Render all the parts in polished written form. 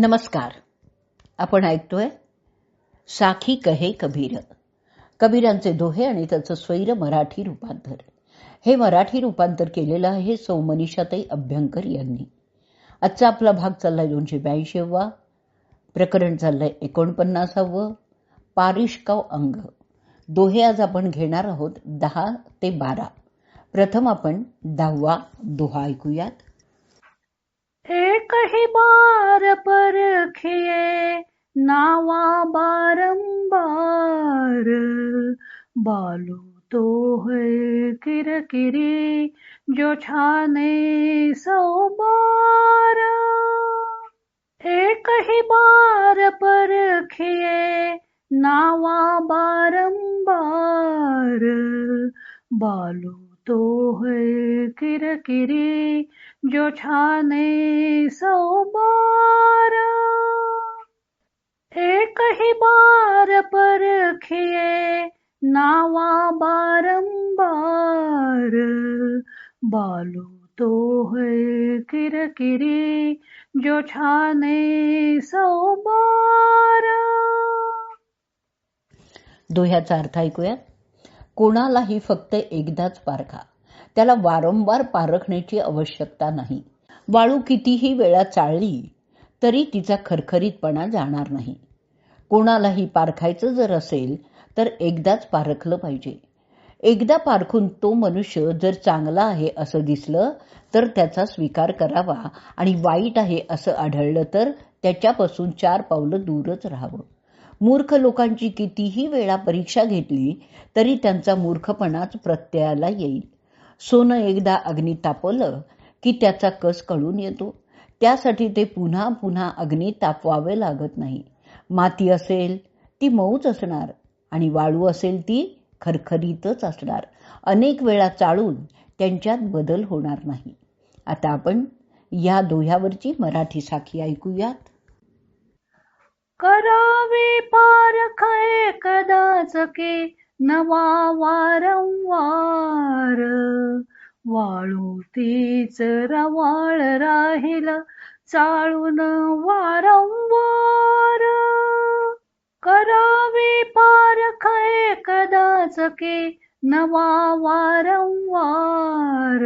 नमस्कार. आपण ऐकतोय साखी कहे कबीर, कबीरांचे दोहे आणि त्याचं स्वैर मराठी रूपांतर. हे मराठी रूपांतर केलेलं आहे सौ मनीषाताई अभ्यंकर यांनी. आजचा आपला भाग चाललाय 282वा, प्रकरण चाललंय 49व, पारिष्काव अंग. दोहे आज आपण घेणार आहोत 10 ते 12. प्रथम आपण 10वा दोहा ऐकूयात. एक ही बार परखिए नावा बारंबार, बालू तो है किरकिरी जो छाने सौ बार. एक ही बार परखिए नावा बारंबार, बालू तो है किरकिरी जो छाने सौ बार. एक ही बार परखिए नावा बारंबार, बालू तो है किरकिरी जो छाने सौ बार. दोह्याचा अर्थ ऐकूयात. कोणालाही फक्त एकदाच पारखा, त्याला वारंवार पारखण्याची आवश्यकता नाही. वाळू कितीही वेळा चाळली तरी तिचा खरखरीतपणा जाणार नाही. कोणालाही पारखायचं जर असेल तर एकदाच पारखलं पाहिजे. एकदा पारखून तो मनुष्य जर चांगला आहे असं दिसलं तर त्याचा स्वीकार करावा आणि वाईट आहे असं आढळलं तर त्याच्यापासून 4 पावलं दूरच राहावं. मूर्ख लोकांची कितीही वेळा परीक्षा घेतली तरी त्यांचा मूर्खपणाच प्रत्ययाला येईल. सोनं एकदा अग्नीत तापवलं की त्याचा कस कळून येतो. त्यासाठी ते पुन्हा पुन्हा अग्नीत तापवावे लागत नाही. माती असेल ती मऊच असणार आणि वाळू असेल ती खरखरीतच असणार. अनेक वेळा चाळून त्यांच्यात बदल होणार नाही. आता आपण या दोह्यावरची मराठी साखी ऐकूयात. करावी पारख एकदाच की नवा वारंवार, वाळू तीच रवाळ राहील चाळून वारंवार. करावी पारख एकदाच की नवा वारंवार,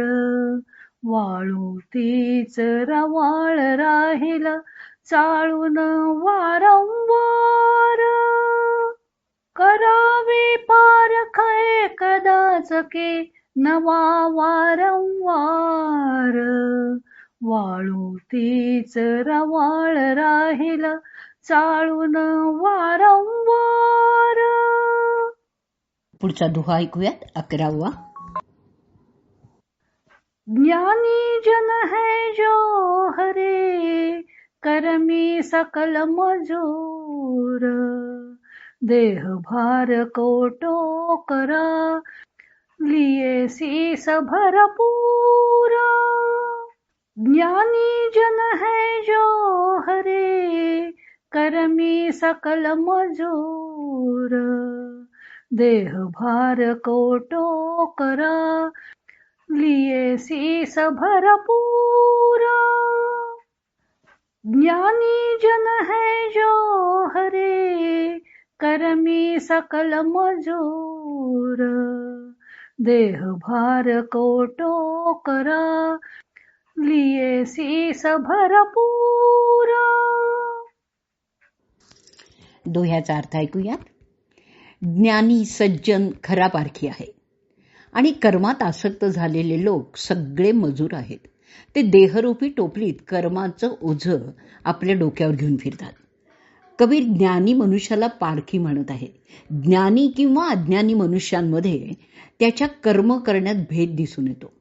वाळू तीच रवाळ राहील चाळून वारंवार. करावी पारख एकदाच की नवा वारंवार, वाळू तीच रवाळ राहील चाळून वारंवार. पुढचा दोहा ऐकूयात 11वा. ज्ञानी जन है जो हरे, करमी सकल मजूर, देह भार कोटो करा लिए शीस भरपूर. ज्ञानी जन है जो हरे, करमी सकल मजूर, देह भार कोटो करा लिए शीस भरपूर. ज्ञानी जन है जो हरे, करमी सकल मजूर, देह भार कोटो करा लिए शीस भरपूर. दोह्याचा अर्थ ऐकूयात. ज्ञानी सज्जन खरा पारखी आहे आणि कर्मात आसक्त झालेले लोक सगळे मजूर आहेत. ते देहरूपी टोपलीत कर्माचं ओझं आपल्या डोक्यावर घेऊन फिरतात. कबीर ज्ञानी मनुष्याला पारखी म्हणत आहे. ज्ञानी किंवा अज्ञानी मनुष्यांमध्ये त्याच्या कर्म करण्यात भेद दिसून येतो.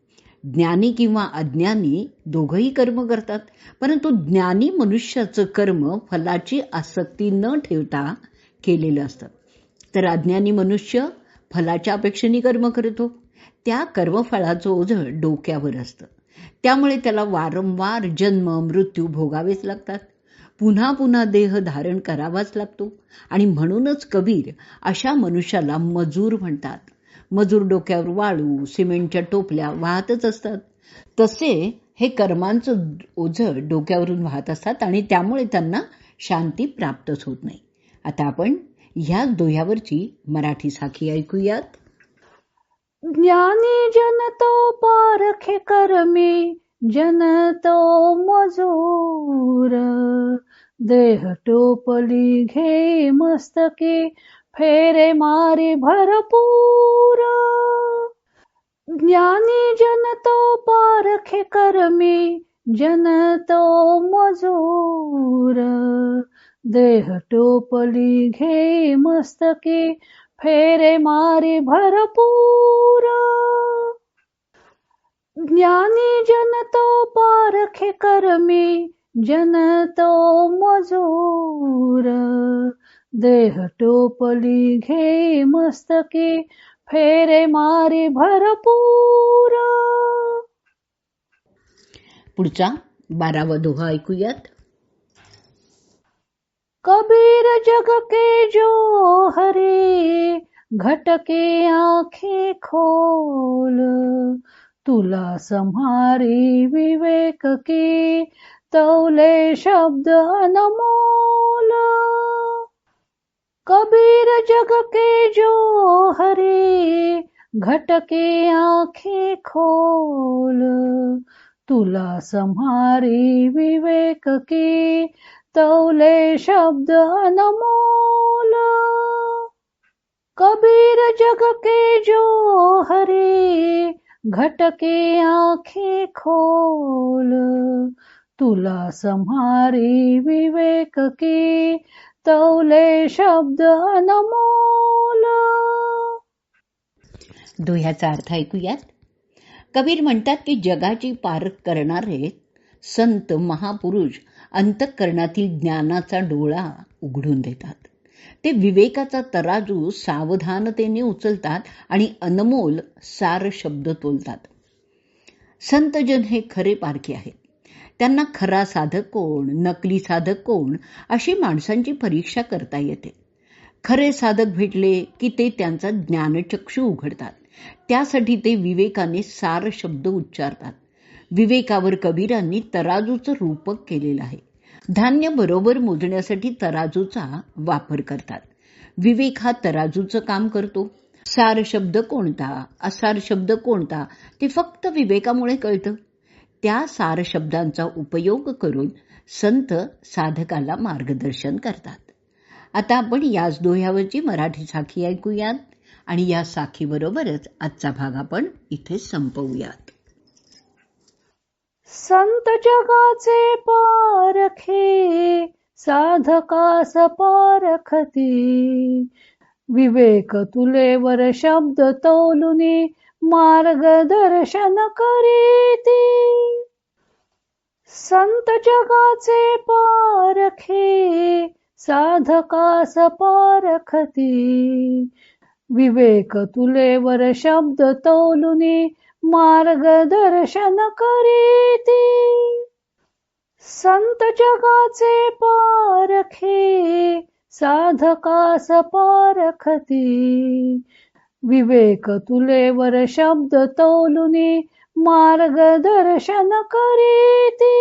ज्ञानी किंवा अज्ञानी दोघंही कर्म करतात, परंतु ज्ञानी मनुष्याचं कर्म फलाची आसक्ती न ठेवता केलेलं असतं, तर अज्ञानी मनुष्य फलाच्या अपेक्षेने कर्म करतो. त्या कर्मफळाचं ओझं डोक्यावर असतं. त्यामुळे त्याला वारंवार जन्म मृत्यू भोगावेच लागतात. पुन्हा पुन्हा देह धारण करावाच लागतो आणि म्हणूनच कबीर अशा मनुष्याला मजूर म्हणतात. मजूर डोक्यावर वाळू सिमेंटच्या टोपल्या वाहतच असतात. तसे हे कर्मांचं ओझं डोक्यावरून वाहत असतात आणि त्यामुळे त्यांना शांती प्राप्तच होत नाही. आता आपण ह्याच दोह्यावरची मराठी साखी ऐकूयात. ज्ञानी जन तो पारखे कर्मी, जन तो मजूर. देह टोपली घे मस्तकी, फेरे मारी भरपूर. ज्ञानी जन तो पारखे कर्मी, जन तो मजूर. देह टोपली घे मस्तकी, फेरे मारी भरपूर. ज्ञानी जन तो पारखे कर्मी, जन तो मजूर. देह टोपली घे मस्तकी, फेरे मारी भरपूर. पुढचा 12वा दोहा ऐकूयात. कबीर जग के जो हरे, घटके आंखें खोल. तुला सम्हारी विवेक की, तौले शब्द अनमोल. कबीर जग के जो हरे, घटके आंखें खोल. तुला सम्हारी विवेक की, तौले शब्द अनमोल. कबीर जग के जो हरे, घटके आंखें खोल. तुला सम्हारी विवेक की, तौले शब्द अनमोल. दोह्याचा अर्थ ऐकूयात. कबीर म्हणतात की जगाची पारख करणारे संत महापुरुष अंतःकरणातील ज्ञानाचा डोळा उघडून देतात. ते विवेकाचा तराजू सावधानतेने उचलतात आणि अनमोल सार शब्द तोलतात. संतजन हे खरे पारखी आहेत. त्यांना खरा साधक कोण, नकली साधक कोण अशी माणसांची परीक्षा करता येते. खरे साधक भेटले की ते त्यांचा ज्ञानचक्षु उघडतात. त्यासाठी ते विवेकाने सार शब्द उच्चारतात. विवेकावर कबीरांनी तराजूचं रूपक केलेलं आहे. धान्य बरोबर मोजण्यासाठी तराजूचा वापर करतात. विवेक हा तराजूचं काम करतो. सार शब्द कोणता, असार शब्द कोणता ते फक्त विवेकामुळे कळतं. त्या सार शब्दांचा उपयोग करून संत साधकाला मार्गदर्शन करतात. आता आपण याच दोह्यावरची मराठी साखी ऐकूयात आणि या साखीबरोबरच आजचा भाग आपण इथे संपवूयात. संत जगाचे पारखे, साधकास पारखती. विवेक तुलेवर शब्द तोलुनी, मार्गदर्शन करीती. संत जगाचे पारखे, साधकास पारखती. विवेक तुलेवर शब्द तोलुनी, मार्गदर्शन करीती. संत जगाचे पारखे, साधकास पारखती. विवेक तुलेवर शब्द तोलुनी, मार्गदर्शन करीती.